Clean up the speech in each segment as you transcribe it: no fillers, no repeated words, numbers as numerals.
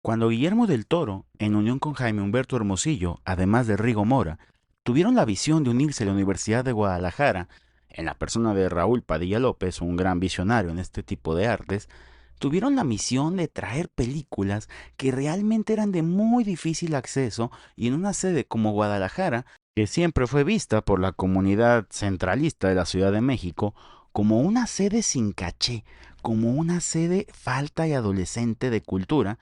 Cuando Guillermo del Toro, en unión con Jaime Humberto Hermosillo, además de Rigo Mora, tuvieron la visión de unirse a la Universidad de Guadalajara, en la persona de Raúl Padilla López, un gran visionario en este tipo de artes, tuvieron la misión de traer películas que realmente eran de muy difícil acceso y en una sede como Guadalajara, que siempre fue vista por la comunidad centralista de la Ciudad de México como una sede sin caché, como una sede falta y adolescente de cultura,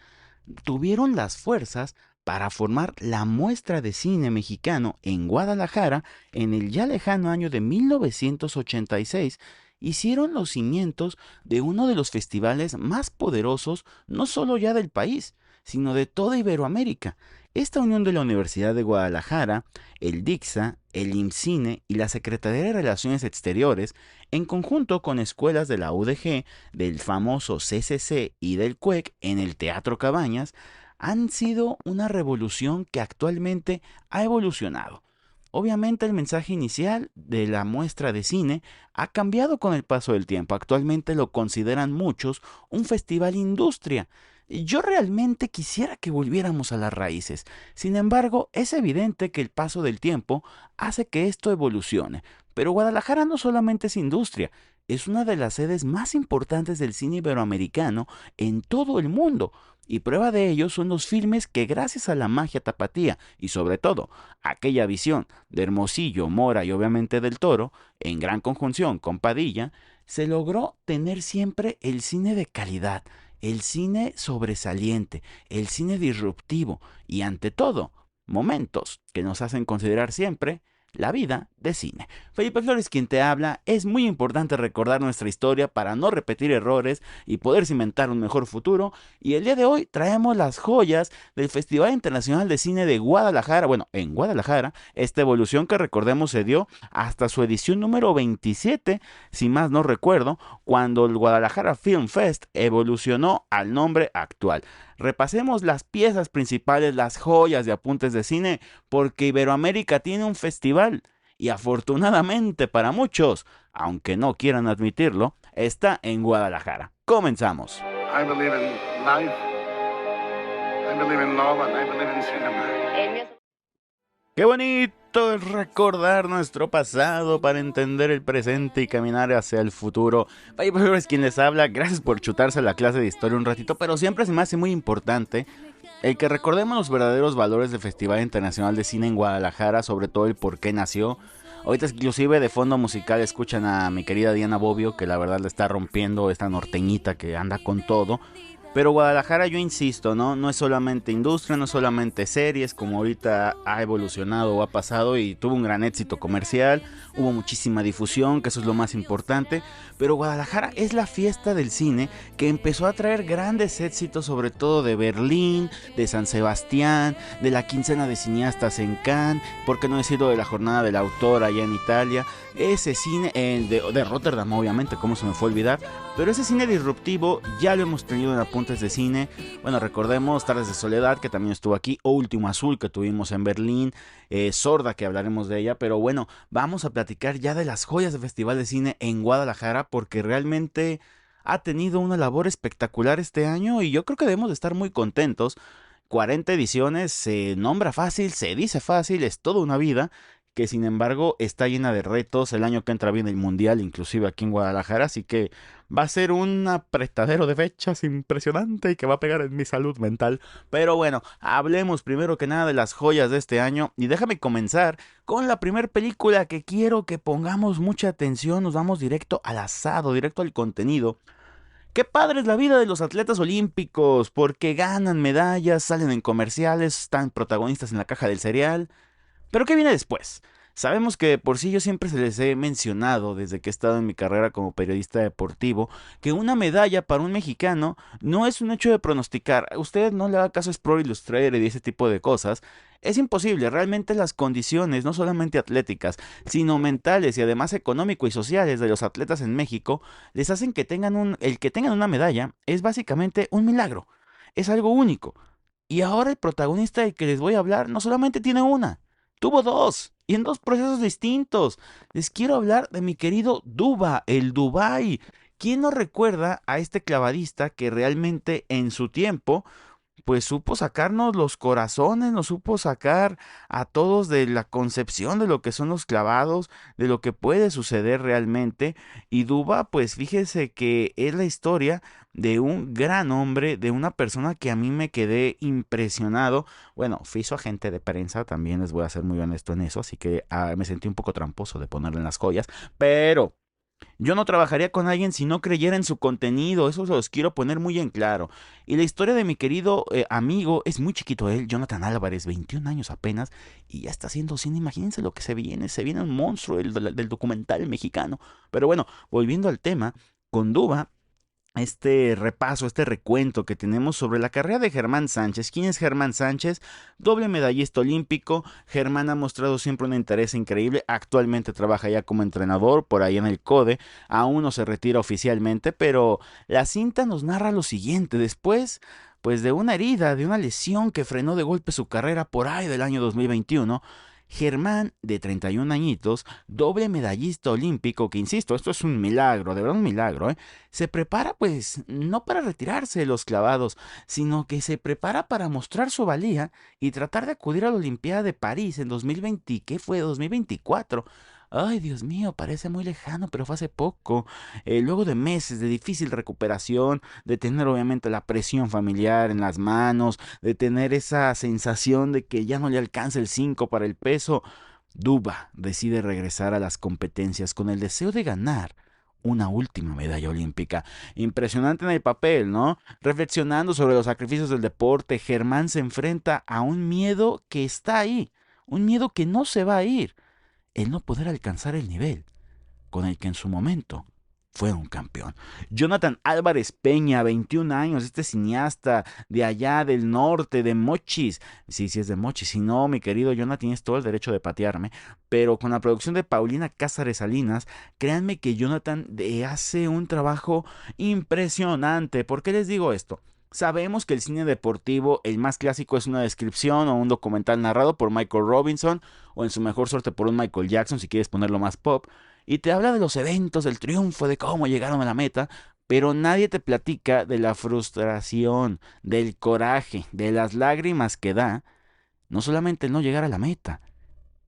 tuvieron las fuerzas para formar la muestra de cine mexicano en Guadalajara en el ya lejano año de 1986. Hicieron los cimientos de uno de los festivales más poderosos, no solo ya del país, sino de toda Iberoamérica. Esta unión de la Universidad de Guadalajara, el DICSA, el IMCINE y la Secretaría de Relaciones Exteriores, en conjunto con escuelas de la UDG, del famoso CCC y del CUEC en el Teatro Cabañas, han sido una revolución que actualmente ha evolucionado. Obviamente el mensaje inicial de la muestra de cine ha cambiado con el paso del tiempo. Actualmente lo consideran muchos un festival industria. Yo realmente quisiera que volviéramos a las raíces. Sin embargo, es evidente que el paso del tiempo hace que esto evolucione. Pero Guadalajara no solamente es industria, es una de las sedes más importantes del cine iberoamericano en todo el mundo. Y prueba de ello son los filmes que gracias a la magia tapatía y sobre todo aquella visión de Hermosillo, Mora y obviamente del Toro, en gran conjunción con Padilla, se logró tener siempre el cine de calidad, el cine sobresaliente, el cine disruptivo y ante todo, momentos que nos hacen considerar siempre la vida de cine. Felipe Flores quien te habla. Es muy importante recordar nuestra historia para no repetir errores y poder cimentar un mejor futuro. Y el día de hoy traemos las joyas del Festival Internacional de Cine de Guadalajara. Bueno, en Guadalajara, esta evolución que recordemos se dio hasta su edición número 27, si más no recuerdo, cuando el Guadalajara Film Fest evolucionó al nombre actual. Repasemos las piezas principales, las joyas de apuntes de cine, porque Iberoamérica tiene un festival y afortunadamente para muchos, aunque no quieran admitirlo, está en Guadalajara. Comenzamos. I believe in life. I believe in love and I believe in cinema. Qué bonito es recordar nuestro pasado para entender el presente y caminar hacia el futuro. Vaya, es quien les habla. Gracias por chutarse la clase de historia un ratito, pero siempre se me hace muy importante el que recordemos los verdaderos valores del Festival Internacional de Cine en Guadalajara, sobre todo el por qué nació. Ahorita inclusive de fondo musical escuchan a mi querida Diana Bobbio, que la verdad le está rompiendo, esta norteñita que anda con todo. Pero Guadalajara, yo insisto, no es solamente industria, no es solamente series, como ahorita ha evolucionado o ha pasado y tuvo un gran éxito comercial, hubo muchísima difusión, que eso es lo más importante, pero Guadalajara es la fiesta del cine que empezó a traer grandes éxitos, sobre todo de Berlín, de San Sebastián, de la quincena de cineastas en Cannes, porque no he sido de la jornada del autor allá en Italia, ese cine, de Rotterdam obviamente, cómo se me fue a olvidar, pero ese cine disruptivo ya lo hemos tenido en apuntes de cine. Bueno, recordemos Tardes de Soledad, que también estuvo aquí, o Último Azul, que tuvimos en Berlín, Sorda, que hablaremos de ella, pero bueno, vamos a platicar ya de las joyas del Festival de Cine en Guadalajara, porque realmente ha tenido una labor espectacular este año y yo creo que debemos de estar muy contentos. 40 ediciones, se nombra fácil, se dice fácil, es toda una vida, que sin embargo está llena de retos. El año que entra viene el Mundial, inclusive aquí en Guadalajara, así que va a ser un apretadero de fechas impresionante y que va a pegar en mi salud mental. Pero bueno, hablemos primero que nada de las joyas de este año y déjame comenzar con la primera película que quiero que pongamos mucha atención. Nos vamos directo al asado, directo al contenido. Qué padre es la vida de los atletas olímpicos, porque ganan medallas, salen en comerciales, están protagonistas en la caja del cereal. Pero ¿qué viene después? Sabemos que por sí yo siempre se les he mencionado desde que he estado en mi carrera como periodista deportivo que una medalla para un mexicano no es un hecho de pronosticar. Usted no le haga caso a Sport Illustrated y ese tipo de cosas. Es imposible, realmente las condiciones, no solamente atléticas, sino mentales y además económico y sociales de los atletas en México, les hacen que el que tengan una medalla es básicamente un milagro. Es algo único. Y ahora el protagonista del que les voy a hablar no solamente tiene una, tuvo dos. Y en dos procesos distintos. Les quiero hablar de mi querido Duba, el Dubai. ¿Quién no recuerda a este clavadista que realmente en su tiempo pues supo sacarnos los corazones, nos supo sacar a todos de la concepción de lo que son los clavados, de lo que puede suceder realmente. Y Duba, pues fíjese que es la historia de un gran hombre, de una persona que a mí me quedé impresionado. Bueno, fui su agente de prensa, también les voy a ser muy honesto en eso, así que me sentí un poco tramposo de ponerle en las joyas, pero yo no trabajaría con alguien si no creyera en su contenido, eso se los quiero poner muy en claro. Y la historia de mi querido amigo, es muy chiquito él, Jonathan Álvarez, 21 años apenas, y ya está haciendo cine, imagínense lo que se viene un monstruo del documental mexicano. Pero bueno, volviendo al tema, con Duba, este repaso, este recuento que tenemos sobre la carrera de Germán Sánchez. ¿Quién es Germán Sánchez? Doble medallista olímpico. Germán ha mostrado siempre un interés increíble. Actualmente trabaja ya como entrenador por ahí en el CODE. Aún no se retira oficialmente, pero la cinta nos narra lo siguiente. Después, pues de una herida, de una lesión que frenó de golpe su carrera por ahí del año 2021, Germán, de 31 añitos, doble medallista olímpico, que insisto, esto es un milagro, de verdad un milagro, ¿eh? Se prepara pues no para retirarse de los clavados, sino que se prepara para mostrar su valía y tratar de acudir a la Olimpiada de París en 2020, ¿qué fue? 2024. Ay, Dios mío, parece muy lejano, pero fue hace poco. Luego de meses de difícil recuperación, de tener obviamente la presión familiar en las manos, de tener esa sensación de que ya no le alcanza el 5 para el peso, Duba decide regresar a las competencias con el deseo de ganar una última medalla olímpica. Impresionante en el papel, ¿no? Reflexionando sobre los sacrificios del deporte, Germán se enfrenta a un miedo que está ahí, un miedo que no se va a ir, el no poder alcanzar el nivel con el que en su momento fue un campeón. Jonathan Álvarez Peña, 21 años, este cineasta de allá del norte, de Mochis. Sí, sí es de Mochis. Si no, mi querido Jonathan, tienes todo el derecho de patearme. Pero con la producción de Paulina Cázares Salinas, créanme que Jonathan hace un trabajo impresionante. ¿Por qué les digo esto? Sabemos que el cine deportivo, el más clásico, es una descripción o un documental narrado por Michael Robinson, o en su mejor suerte por un Michael Jackson, si quieres ponerlo más pop, y te habla de los eventos, del triunfo, de cómo llegaron a la meta, pero nadie te platica de la frustración, del coraje, de las lágrimas que da, no solamente el no llegar a la meta,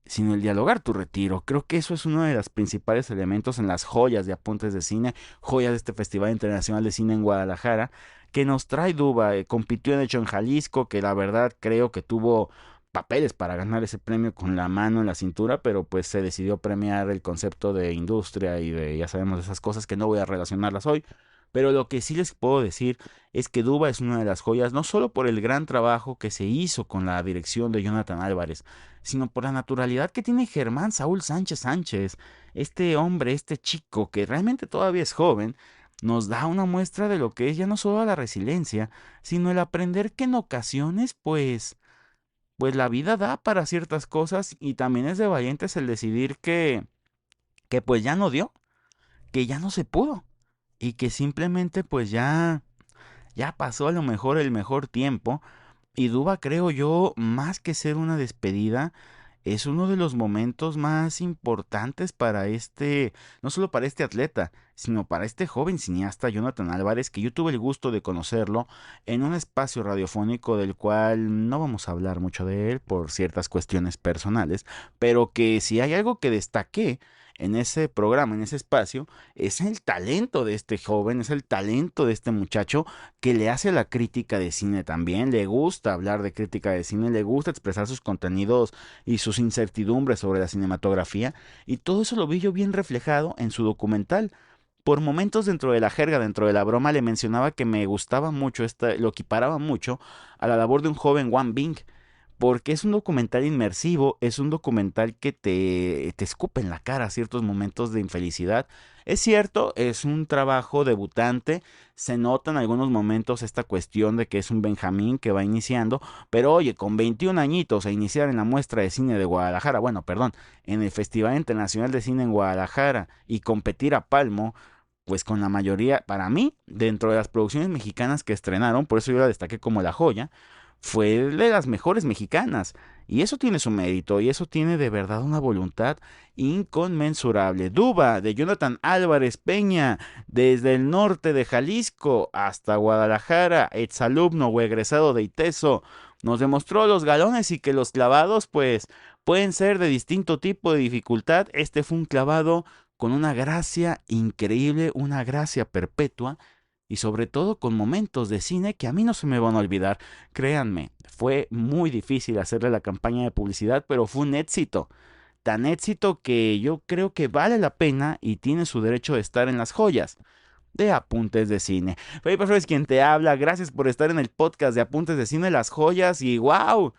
sino el dialogar tu retiro. Creo que eso es uno de los principales elementos en las joyas de apuntes de cine, joyas de este Festival Internacional de Cine en Guadalajara, que nos trae Duba. Compitió de hecho en Jalisco, que la verdad creo que tuvo papeles para ganar ese premio con la mano en la cintura, pero pues se decidió premiar el concepto de industria y de, ya sabemos, esas cosas que no voy a relacionarlas hoy. Pero lo que sí les puedo decir es que Duba es una de las joyas, no solo por el gran trabajo que se hizo con la dirección de Jonathan Álvarez, sino por la naturalidad que tiene Germán Saúl Sánchez Sánchez. Este hombre, este chico que realmente todavía es joven, nos da una muestra de lo que es ya no solo la resiliencia, sino el aprender que en ocasiones, pues la vida da para ciertas cosas y también es de valientes el decidir que pues ya no dio, que ya no se pudo y que simplemente pues ya pasó a lo mejor el mejor tiempo. Y Duba, creo yo, más que ser una despedida, es uno de los momentos más importantes para este, no solo para este atleta, sino para este joven cineasta Jonathan Álvarez, que yo tuve el gusto de conocerlo en un espacio radiofónico del cual no vamos a hablar mucho de él por ciertas cuestiones personales, pero que si hay algo que destaqué en ese programa, en ese espacio, es el talento de este joven, es el talento de este muchacho que le hace la crítica de cine también, le gusta hablar de crítica de cine, le gusta expresar sus contenidos y sus incertidumbres sobre la cinematografía, y todo eso lo vi yo bien reflejado en su documental. Por momentos dentro de la jerga, dentro de la broma, le mencionaba que me gustaba mucho, lo equiparaba mucho a la labor de un joven Wang Bing, porque es un documental inmersivo, es un documental que te escupe en la cara ciertos momentos de infelicidad. Es cierto, es un trabajo debutante, se nota en algunos momentos esta cuestión de que es un Benjamín que va iniciando, pero oye, con 21 añitos a iniciar en la muestra de cine de Guadalajara, bueno, perdón, en el Festival Internacional de Cine en Guadalajara y competir a palmo, pues con la mayoría, para mí, dentro de las producciones mexicanas que estrenaron, por eso yo la destaqué como la joya, fue de las mejores mexicanas. Y eso tiene su mérito y eso tiene de verdad una voluntad inconmensurable. Duba, de Jonathan Álvarez Peña, desde el norte de Jalisco hasta Guadalajara, exalumno o egresado de ITESO, nos demostró los galones y que los clavados pues pueden ser de distinto tipo de dificultad. Este fue un clavado con una gracia increíble, una gracia perpetua y sobre todo con momentos de cine que a mí no se me van a olvidar. Créanme, fue muy difícil hacerle la campaña de publicidad, pero fue un éxito. Tan éxito que yo creo que vale la pena y tiene su derecho de estar en las joyas de Apuntes de Cine. Felipe Flores quien te habla, gracias por estar en el podcast de Apuntes de Cine, las joyas y wow.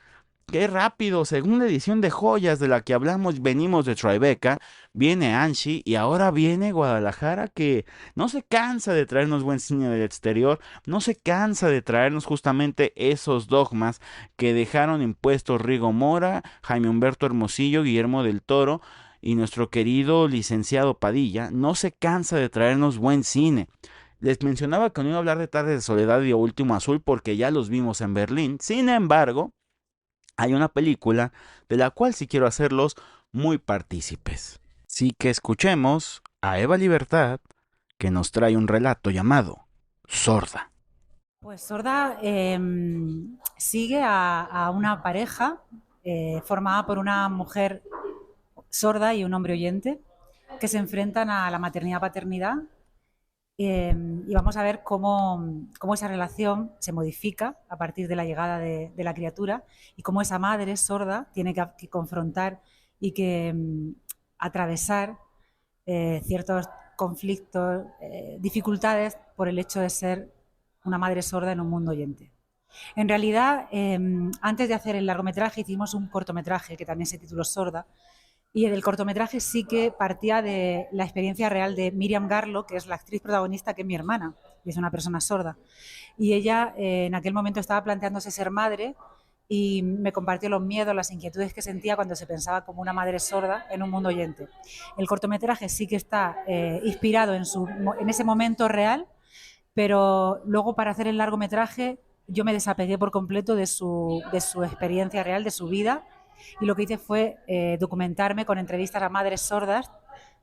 ¡Qué rápido! Segunda edición de Joyas de la que hablamos, venimos de Tribeca, viene Anshi y ahora viene Guadalajara que no se cansa de traernos buen cine del exterior, no se cansa de traernos justamente esos dogmas que dejaron impuestos Rigo Mora, Jaime Humberto Hermosillo, Guillermo del Toro y nuestro querido licenciado Padilla, no se cansa de traernos buen cine. Les mencionaba que no iba a hablar de Tardes de Soledad y Último Azul porque ya los vimos en Berlín, sin embargo hay una película de la cual sí quiero hacerlos muy partícipes. Sí que escuchemos a Eva Libertad, que nos trae un relato llamado Sorda. Pues Sorda sigue a una pareja formada por una mujer sorda y un hombre oyente que se enfrentan a la maternidad-paternidad y vamos a ver cómo esa relación se modifica a partir de la llegada de la criatura y cómo esa madre sorda tiene que confrontar y que atravesar ciertos conflictos, dificultades por el hecho de ser una madre sorda en un mundo oyente. En realidad, antes de hacer el largometraje hicimos un cortometraje que también se tituló Sorda, y el cortometraje sí que partía de la experiencia real de Miriam Garlo, que es la actriz protagonista, que es mi hermana, y es una persona sorda. Y ella en aquel momento estaba planteándose ser madre y me compartió los miedos, las inquietudes que sentía cuando se pensaba como una madre sorda en un mundo oyente. El cortometraje sí que está inspirado en ese momento real, pero luego para hacer el largometraje yo me desapegué por completo de su experiencia real, de su vida, y lo que hice fue documentarme con entrevistas a madres sordas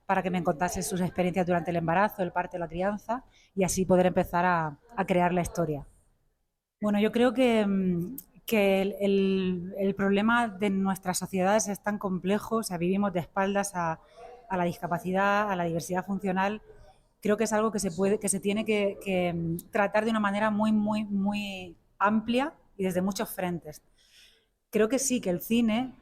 para que me contasen sus experiencias durante el embarazo, el parto y la crianza, y así poder empezar a crear la historia. Bueno, yo creo que el problema de nuestras sociedades es tan complejo, o sea, vivimos de espaldas a la discapacidad, a la diversidad funcional. Creo que es algo que se tiene que tratar de una manera muy amplia y desde muchos frentes. Creo que sí, que el cine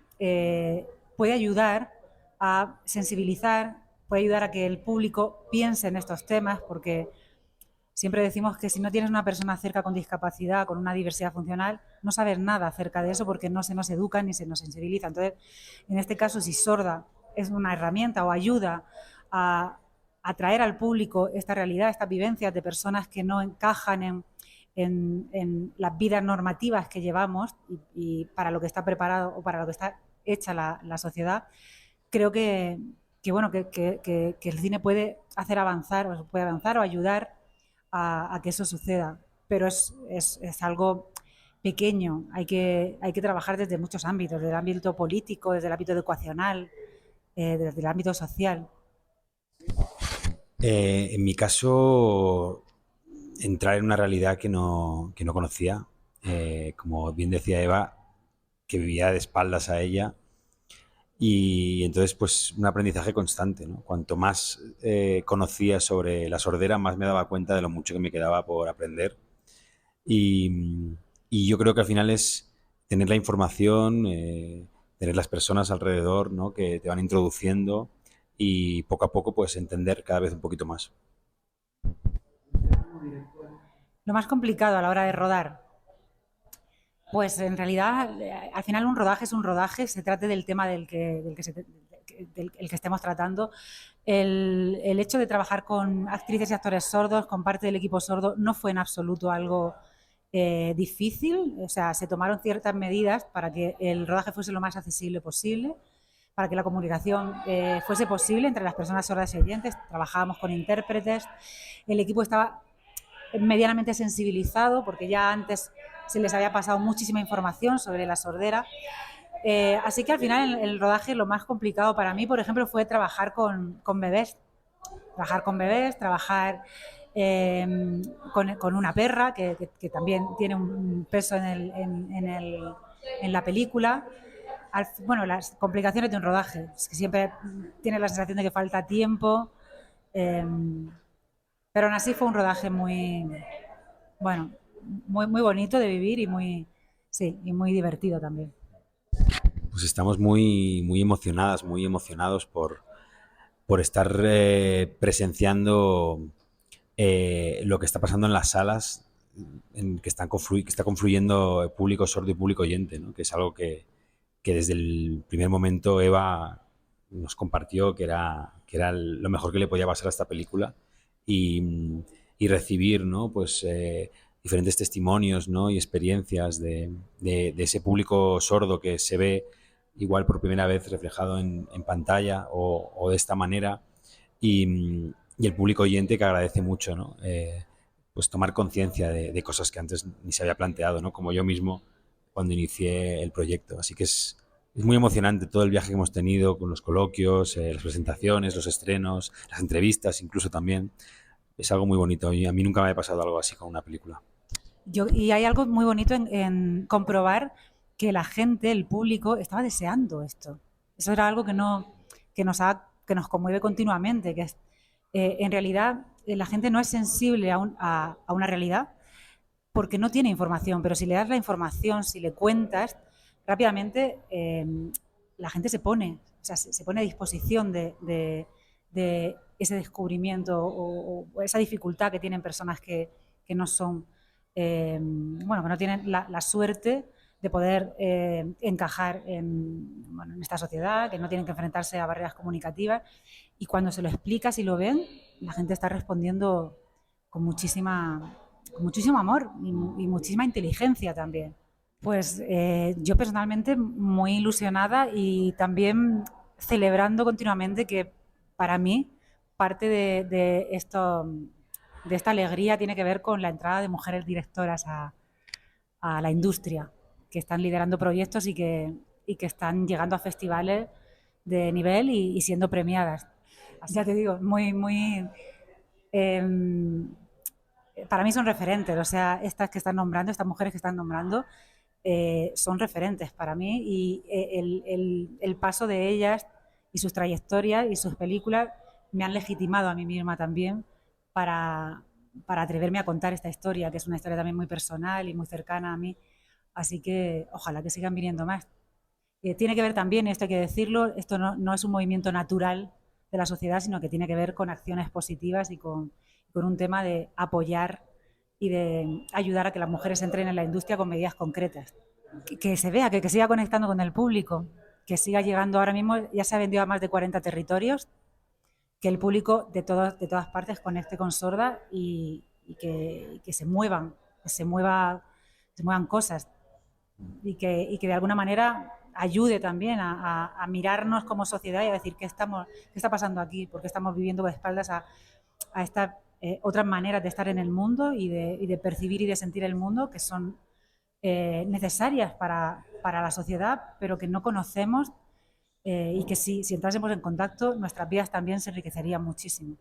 puede ayudar a sensibilizar, puede ayudar a que el público piense en estos temas, porque siempre decimos que si no tienes una persona cerca con discapacidad, con una diversidad funcional, no sabes nada acerca de eso porque no se nos educa ni se nos sensibiliza. Entonces, en este caso, si Sorda es una herramienta o ayuda a atraer al público esta realidad, estas vivencias de personas que no encajan en las vidas normativas que llevamos y para lo que está preparado o para lo que está hecha la sociedad, creo bueno, que el cine puede hacer avanzar, o puede avanzar o ayudar a que eso suceda. Pero es algo pequeño, hay que trabajar desde muchos ámbitos, desde el ámbito político, desde el ámbito educacional, desde el ámbito social. En mi caso, entrar en una realidad que no conocía, como bien decía Eva, que vivía de espaldas a ella, y entonces pues un aprendizaje constante, ¿no? Cuanto más conocía sobre la sordera, más me daba cuenta de lo mucho que me quedaba por aprender, y yo creo que al final es tener la información, tener las personas alrededor, ¿no? Que te van introduciendo y poco a poco pues entender cada vez un poquito más. Lo más complicado a la hora de rodar, pues en realidad al final un rodaje es un rodaje, se trate del tema del que estemos tratando. El hecho de trabajar con actrices y actores sordos, con parte del equipo sordo, no fue en absoluto algo difícil. O sea, se tomaron ciertas medidas para que el rodaje fuese lo más accesible posible, para que la comunicación fuese posible entre las personas sordas y oyentes. Trabajábamos con intérpretes, el equipo estaba medianamente sensibilizado porque ya antes se les había pasado muchísima información sobre la sordera, Así que al final el rodaje lo más complicado para mí, por ejemplo, fue trabajar con bebés. Trabajar con una perra que también tiene un peso en la película. Bueno, las complicaciones de un rodaje, es que siempre tienes la sensación de que falta tiempo, eh, pero aún así fue un rodaje bueno, muy bonito de vivir sí, y muy divertido también. Pues estamos muy emocionadas, muy emocionados por estar presenciando lo que está pasando en las salas que está confluyendo público sordo y público oyente, ¿no? Que es algo que desde el primer momento Eva nos compartió que era lo mejor que le podía pasar a esta película y recibir, ¿no? Pues diferentes testimonios, ¿no? Y experiencias de ese público sordo que se ve igual por primera vez reflejado en pantalla o de esta manera y el público oyente que agradece mucho, ¿no? Pues tomar conciencia de cosas que antes ni se había planteado, ¿no? Como yo mismo cuando inicié el proyecto. Así que es muy emocionante todo el viaje que hemos tenido con los coloquios, las presentaciones, los estrenos, las entrevistas incluso también. Es algo muy bonito y a mí nunca me había pasado algo así con una película. Y hay algo muy bonito en comprobar que la gente, el público, estaba deseando esto. Eso era algo que nos conmueve continuamente, que es, en realidad la gente no es sensible a una realidad porque no tiene información, pero si le das la información, si le cuentas, rápidamente la gente se pone a disposición de ese descubrimiento o esa dificultad que tienen personas que no son, bueno, que no tienen la suerte de poder encajar en esta sociedad, que no tienen que enfrentarse a barreras comunicativas. Y cuando se lo explicas y lo ven, la gente está respondiendo con muchísimo amor y muchísima inteligencia también. Pues yo personalmente muy ilusionada y también celebrando continuamente que para mí parte de esta alegría tiene que ver con la entrada de mujeres directoras a la industria, que están liderando proyectos y que están llegando a festivales de nivel y siendo premiadas. Ya te digo, eh, para mí son referentes, o sea, estas mujeres que están nombrando, son referentes para mí y el paso de ellas y sus trayectorias y sus películas me han legitimado a mí misma también para atreverme a contar esta historia, que es una historia también muy personal y muy cercana a mí. Así que ojalá que sigan viniendo más. Tiene que ver también, esto hay que decirlo, esto no es un movimiento natural de la sociedad, sino que tiene que ver con acciones positivas y con un tema de apoyar y de ayudar a que las mujeres entren en la industria con medidas concretas. Que se vea, que siga conectando con el público, que siga llegando ahora mismo, ya se ha vendido a más de 40 territorios, que el público de todas partes conecte con Sorda y que se muevan, se muevan cosas y que de alguna manera ayude también a mirarnos como sociedad y a decir qué está pasando aquí, porque estamos viviendo de espaldas a estas otras maneras de estar en el mundo y de percibir y de sentir el mundo que son necesarias para la sociedad, pero que no conocemos y que si entrásemos en contacto, nuestras vidas también se enriquecerían muchísimo.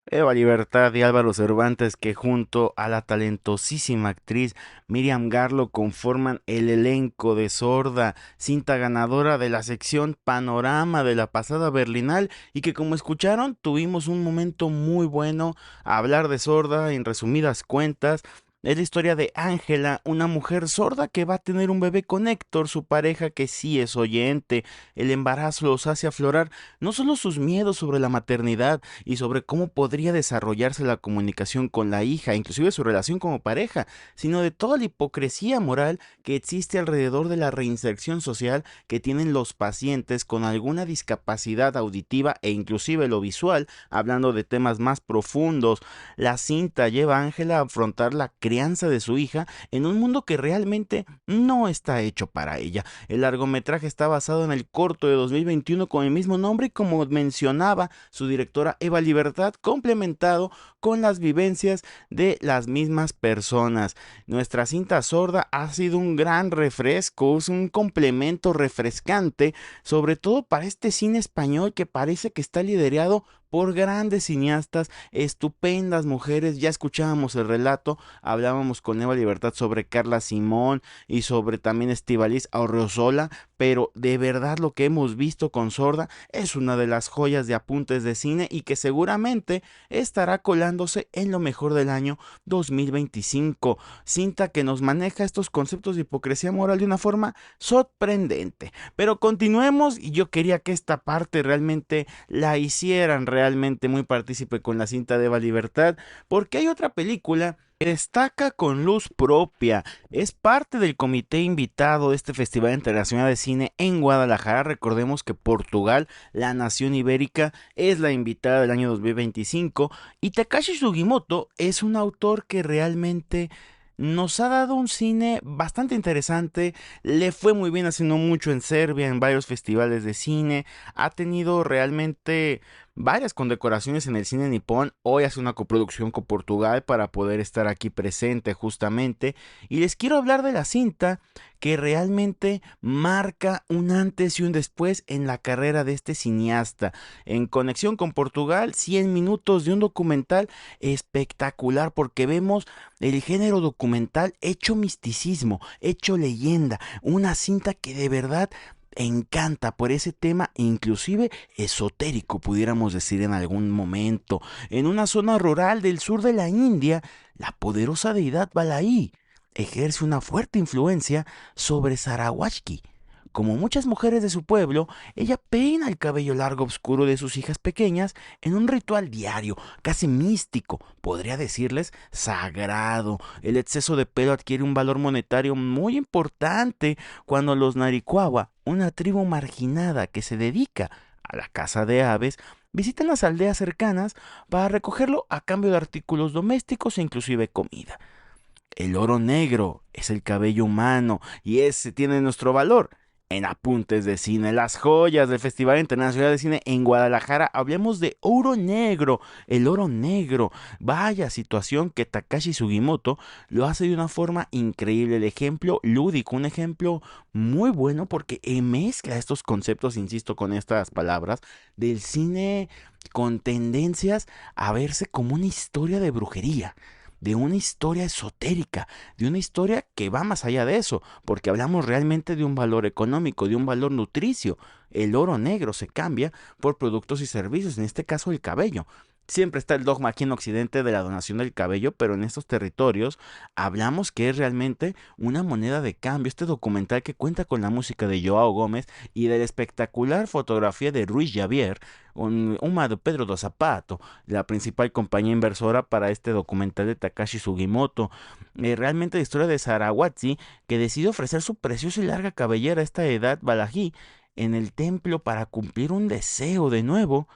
Eva Libertad y Álvaro Cervantes, que junto a la talentosísima actriz Miriam Garlo conforman el elenco de Sorda, cinta ganadora de la sección Panorama de la pasada Berlinal, y que, como escucharon, tuvimos un momento muy bueno a hablar de Sorda. En resumidas cuentas, es la historia de Ángela, una mujer sorda que va a tener un bebé con Héctor, su pareja, que sí es oyente. El embarazo los hace aflorar no solo sus miedos sobre la maternidad y sobre cómo podría desarrollarse la comunicación con la hija, inclusive su relación como pareja, sino de toda la hipocresía moral que existe alrededor de la reinserción social que tienen los pacientes con alguna discapacidad auditiva e inclusive lo visual, hablando de temas más profundos. La cinta lleva a Ángela a afrontar la crisis crianza de su hija en un mundo que realmente no está hecho para ella. El largometraje está basado en el corto de 2021 con el mismo nombre y, como mencionaba su directora Eva Libertad, complementado con las vivencias de las mismas personas. Nuestra cinta sorda ha sido un gran refresco, es un complemento refrescante, sobre todo para este cine español que parece que está liderado por grandes cineastas, estupendas mujeres. Ya escuchábamos el relato, hablábamos con Eva Libertad sobre Carla Simón y sobre también Estíbaliz Arreozola, pero de verdad lo que hemos visto con Sorda es una de las joyas de apuntes de cine y que seguramente estará colándose en lo mejor del año 2025. Cinta que nos maneja estos conceptos de hipocresía moral de una forma sorprendente. Pero continuemos, y yo quería que esta parte realmente la hicieran realmente muy partícipe con la cinta de Eva Libertad, porque hay otra película que destaca con luz propia. Es parte del comité invitado de este Festival Internacional de Cine en Guadalajara. Recordemos que Portugal, la nación ibérica, es la invitada del año 2025, y Takashi Sugimoto es un autor que realmente nos ha dado un cine bastante interesante. Le fue muy bien haciendo mucho en Serbia, en varios festivales de cine. Ha tenido realmente varias condecoraciones en el cine nipón. Hoy hace una coproducción con Portugal para poder estar aquí presente justamente. Y les quiero hablar de la cinta que realmente marca un antes y un después en la carrera de este cineasta. En conexión con Portugal, 100 minutos de un documental espectacular, porque vemos el género documental hecho misticismo, hecho leyenda. Una cinta que de verdad encanta por ese tema, inclusive esotérico, pudiéramos decir en algún momento. En una zona rural del sur de la India, la poderosa deidad Balaí ejerce una fuerte influencia sobre Sarawatki. Como muchas mujeres de su pueblo, ella peina el cabello largo oscuro de sus hijas pequeñas en un ritual diario, casi místico, podría decirles sagrado. El exceso de pelo adquiere un valor monetario muy importante cuando los Narikuawa, una tribu marginada que se dedica a la caza de aves, visitan las aldeas cercanas para recogerlo a cambio de artículos domésticos e inclusive comida. El oro negro es el cabello humano y ese tiene nuestro valor. En Apuntes de Cine, las joyas del Festival Internacional de Cine en Guadalajara, hablemos de oro negro, el oro negro. Vaya situación que Takashi Sugimoto lo hace de una forma increíble. El ejemplo lúdico, un ejemplo muy bueno porque mezcla estos conceptos, insisto con estas palabras, del cine con tendencias a verse como una historia de brujería, de una historia esotérica, de una historia que va más allá de eso, porque hablamos realmente de un valor económico, de un valor nutricio. El oro negro se cambia por productos y servicios, en este caso el cabello. Siempre está el dogma aquí en Occidente de la donación del cabello, pero en estos territorios hablamos que es realmente una moneda de cambio. Este documental, que cuenta con la música de Joao Gómez y de la espectacular fotografía de Ruiz Javier, una de Pedro do Zapato, la principal compañía inversora para este documental de Takashi Sugimoto. Realmente la historia de Sarawatsi, que decide ofrecer su preciosa y larga cabellera a esta edad balají en el templo para cumplir un deseo de nuevo.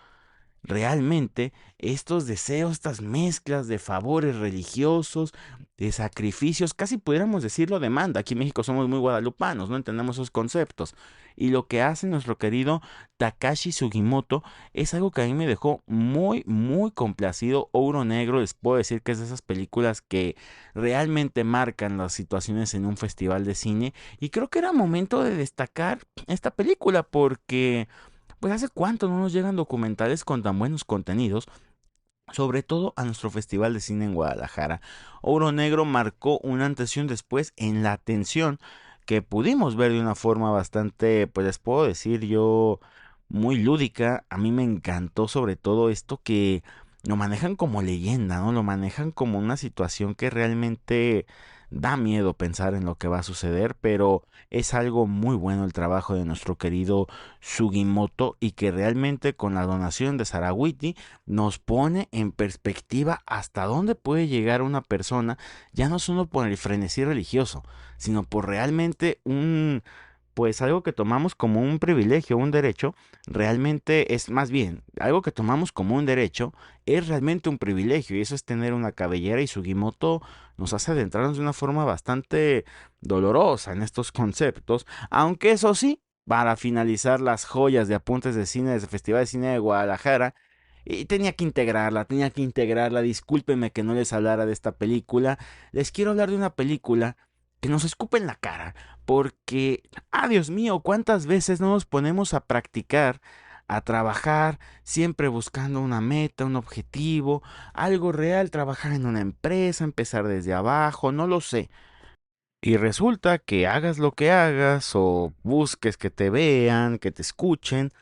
Realmente estos deseos, estas mezclas de favores religiosos, de sacrificios, casi pudiéramos decirlo demanda. Aquí en México somos muy guadalupanos, no entendemos esos conceptos. Y lo que hace nuestro querido Takashi Sugimoto es algo que a mí me dejó muy, muy complacido. Oro Negro, les puedo decir que es de esas películas que realmente marcan las situaciones en un festival de cine. Y creo que era momento de destacar esta película porque pues hace cuánto no nos llegan documentales con tan buenos contenidos, sobre todo a nuestro Festival de Cine en Guadalajara. Oro Negro marcó un antes y un después en la atención que pudimos ver de una forma bastante, pues les puedo decir yo, muy lúdica. A mí me encantó sobre todo esto que lo manejan como leyenda, ¿no? Lo manejan como una situación que realmente da miedo pensar en lo que va a suceder, pero es algo muy bueno el trabajo de nuestro querido Sugimoto, y que realmente con la donación de Sarawiti nos pone en perspectiva hasta dónde puede llegar una persona, ya no solo por el frenesí religioso, sino por realmente un pues algo que tomamos como un privilegio, un derecho, realmente es más bien, algo que tomamos como un derecho es realmente un privilegio y eso es tener una cabellera y Sugimoto nos hace adentrarnos de una forma bastante dolorosa en estos conceptos, aunque eso sí, para finalizar las joyas de apuntes de cine del Festival de Cine de Guadalajara, y tenía que integrarla, discúlpenme que no les hablara de esta película, les quiero hablar de una película que nos escupe en la cara, porque, Dios mío, cuántas veces no nos ponemos a practicar, a trabajar, siempre buscando una meta, un objetivo, algo real, trabajar en una empresa, empezar desde abajo, no lo sé. Y resulta que hagas lo que hagas o busques que te vean, que te escuchen,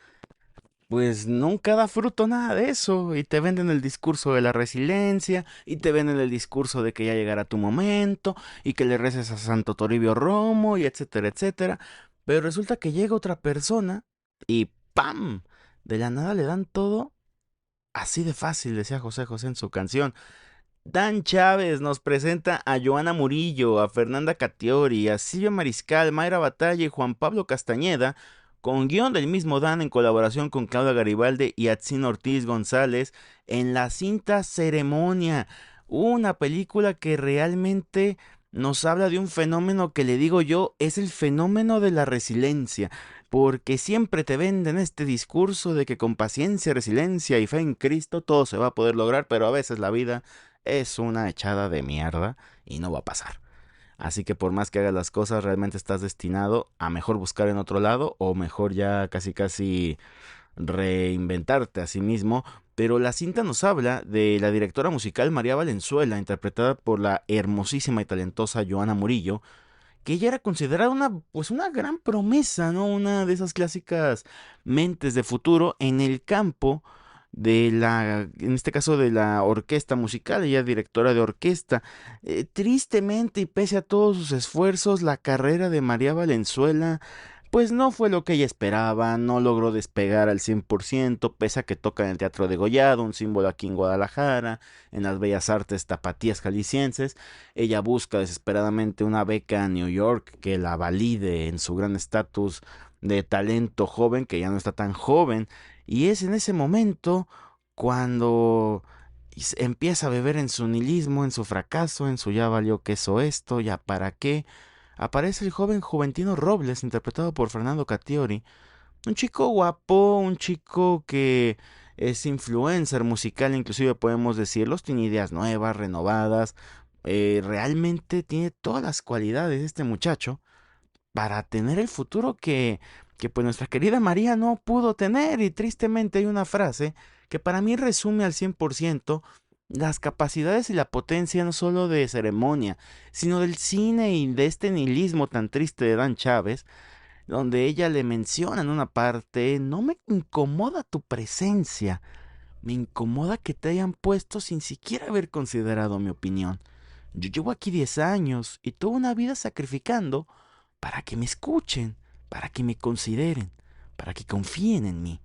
pues nunca da fruto nada de eso y te venden el discurso de la resiliencia y te venden el discurso de que ya llegará tu momento y que le reces a Santo Toribio Romo y etcétera, etcétera. Pero resulta que llega otra persona y ¡pam! De la nada le dan todo así de fácil, decía José José en su canción. Dan Chávez nos presenta a Joana Murillo, a Fernanda Catiori, a Silvia Mariscal, Mayra Batalla y Juan Pablo Castañeda, con guión del mismo Dan en colaboración con Claudia Garibaldi y Atzin Ortiz González, en la cinta Ceremonia, una película que realmente nos habla de un fenómeno que le digo yo es el fenómeno de la resiliencia, porque siempre te venden este discurso de que con paciencia, resiliencia y fe en Cristo todo se va a poder lograr, pero a veces la vida es una echada de mierda y no va a pasar. Así que por más que hagas las cosas, realmente estás destinado a mejor buscar en otro lado o mejor ya casi casi reinventarte a sí mismo. Pero la cinta nos habla de la directora musical María Valenzuela, interpretada por la hermosísima y talentosa Joana Murillo, que ella era considerada una gran promesa, ¿no? Una de esas clásicas mentes de futuro en el campo en este caso de la orquesta musical, ella es directora de orquesta. Tristemente y pese a todos sus esfuerzos, la carrera de María Valenzuela pues no fue lo que ella esperaba, no logró despegar al 100%, pese a que toca en el Teatro de Gollado, un símbolo aquí en Guadalajara, en las bellas artes tapatías jaliscienses. Ella busca desesperadamente una beca a New York que la valide en su gran estatus de talento joven, que ya no está tan joven, y es en ese momento cuando empieza a beber en su nihilismo, en su fracaso, en su ya valió queso esto, ya para qué. Aparece el joven Juventino Robles, interpretado por Fernando Catiori, un chico guapo, un chico que es influencer musical, inclusive podemos decirlo, tiene ideas nuevas, renovadas, realmente tiene todas las cualidades de este muchacho para tener el futuro que pues nuestra querida María no pudo tener. Y tristemente hay una frase que para mí resume al 100% las capacidades y la potencia no solo de Ceremonia, sino del cine y de este nihilismo tan triste de Dan Chávez, donde ella le menciona en una parte: no me incomoda tu presencia, me incomoda que te hayan puesto sin siquiera haber considerado mi opinión. Yo llevo aquí 10 años y toda una vida sacrificando para que me escuchen, para que me consideren, para que confíen en mí.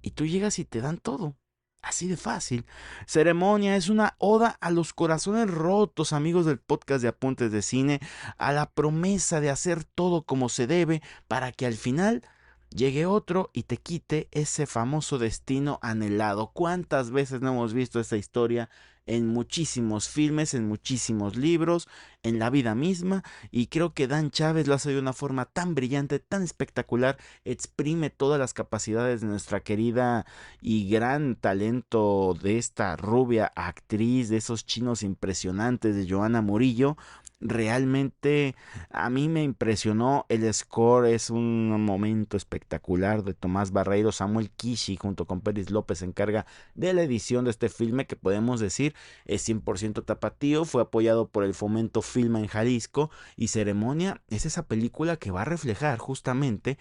Y tú llegas y te dan todo. Así de fácil. Ceremonia es una oda a los corazones rotos, amigos del podcast de Apuntes de Cine, a la promesa de hacer todo como se debe para que al final llegue otro y te quite ese famoso destino anhelado. ¿Cuántas veces no hemos visto esta historia en muchísimos filmes, en muchísimos libros, en la vida misma? Y creo que Dan Chávez lo hace de una forma tan brillante, tan espectacular, exprime todas las capacidades de nuestra querida y gran talento de esta rubia actriz, de esos chinos impresionantes de Joana Murillo. Realmente a mí me impresionó el score, es un momento espectacular de Tomás Barreiro. Samuel Kishi junto con Pérez López se encarga de la edición de este filme, que podemos decir es 100% tapatío, fue apoyado por el Fomento Filma en Jalisco, y Ceremonia es esa película que va a reflejar justamente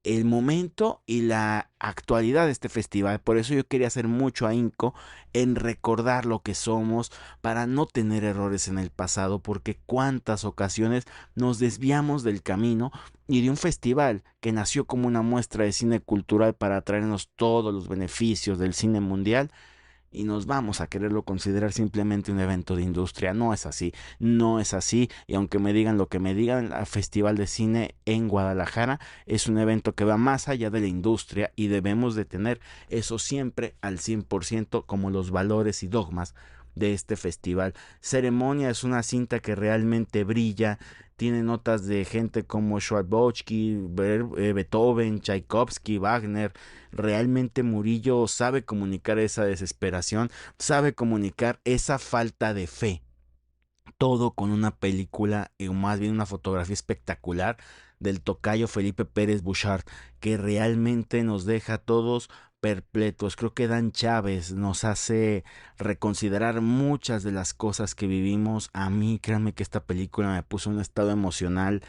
el momento y la actualidad de este festival. Por eso yo quería hacer mucho ahínco en recordar lo que somos para no tener errores en el pasado, porque cuántas ocasiones nos desviamos del camino y de un festival que nació como una muestra de cine cultural para traernos todos los beneficios del cine mundial. y nos vamos a quererlo considerar simplemente un evento de industria. No es así, no es así. Y aunque me digan lo que me digan, el Festival de Cine en Guadalajara es un evento que va más allá de la industria y debemos de tener eso siempre al 100% como los valores y dogmas de este festival. Ceremonia es una cinta que realmente brilla, tiene notas de gente como Schwarzbowski, Beethoven, Tchaikovsky, Wagner. Realmente Murillo sabe comunicar esa desesperación, sabe comunicar esa falta de fe. Todo con una película, o más bien una fotografía espectacular del tocayo Felipe Pérez Bouchard, que realmente nos deja a todos perpletos. Creo que Dan Chávez nos hace reconsiderar muchas de las cosas que vivimos. A mí, créanme que esta película me puso en un estado emocional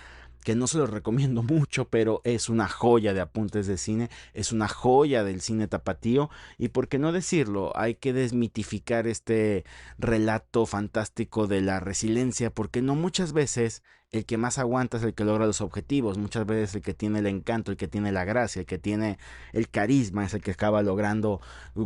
que no se lo recomiendo mucho, pero es una joya de apuntes de cine, es una joya del cine tapatío, y por qué no decirlo, hay que desmitificar este relato fantástico de la resiliencia, porque no muchas veces el que más aguanta es el que logra los objetivos, muchas veces el que tiene el encanto, el que tiene la gracia, el que tiene el carisma es el que acaba logrando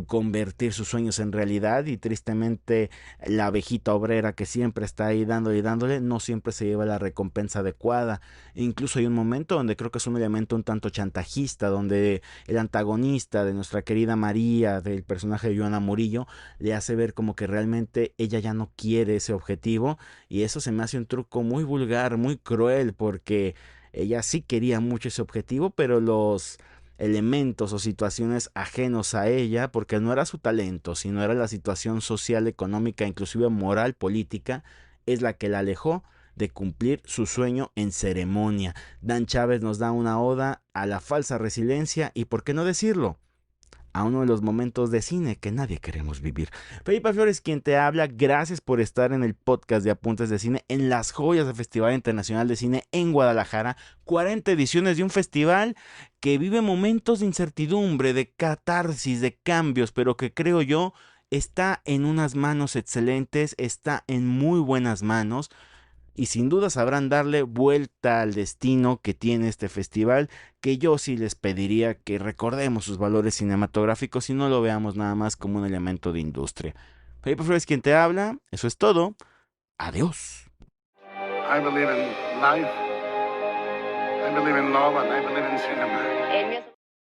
convertir sus sueños en realidad, y tristemente la abejita obrera que siempre está ahí dándole y dándole no siempre se lleva la recompensa adecuada. Incluso hay un momento donde creo que es un elemento un tanto chantajista, donde el antagonista de nuestra querida María, del personaje de Joana Murillo, le hace ver como que realmente ella ya no quiere ese objetivo, y eso se me hace un truco muy vulgar, muy cruel, porque ella sí quería mucho ese objetivo, pero los elementos o situaciones ajenos a ella, porque no era su talento, sino era la situación social, económica, inclusive moral, política, es la que la alejó de cumplir su sueño en Ceremonia. Dan Chávez nos da una oda a la falsa resiliencia y, por qué no decirlo, a uno de los momentos de cine que nadie queremos vivir. Felipe Flores, quien te habla, gracias por estar en el podcast de Apuntes de Cine, en las joyas del Festival Internacional de Cine en Guadalajara. 40 ediciones de un festival que vive momentos de incertidumbre, de catarsis, de cambios, pero que creo yo está en unas manos excelentes, está en muy buenas manos, y sin duda sabrán darle vuelta al destino que tiene este festival, que yo sí les pediría que recordemos sus valores cinematográficos y no lo veamos nada más como un elemento de industria. Felipe Flores, quien te habla, eso es todo. Adiós. I believe in life. I believe in love, and I believe in cinema.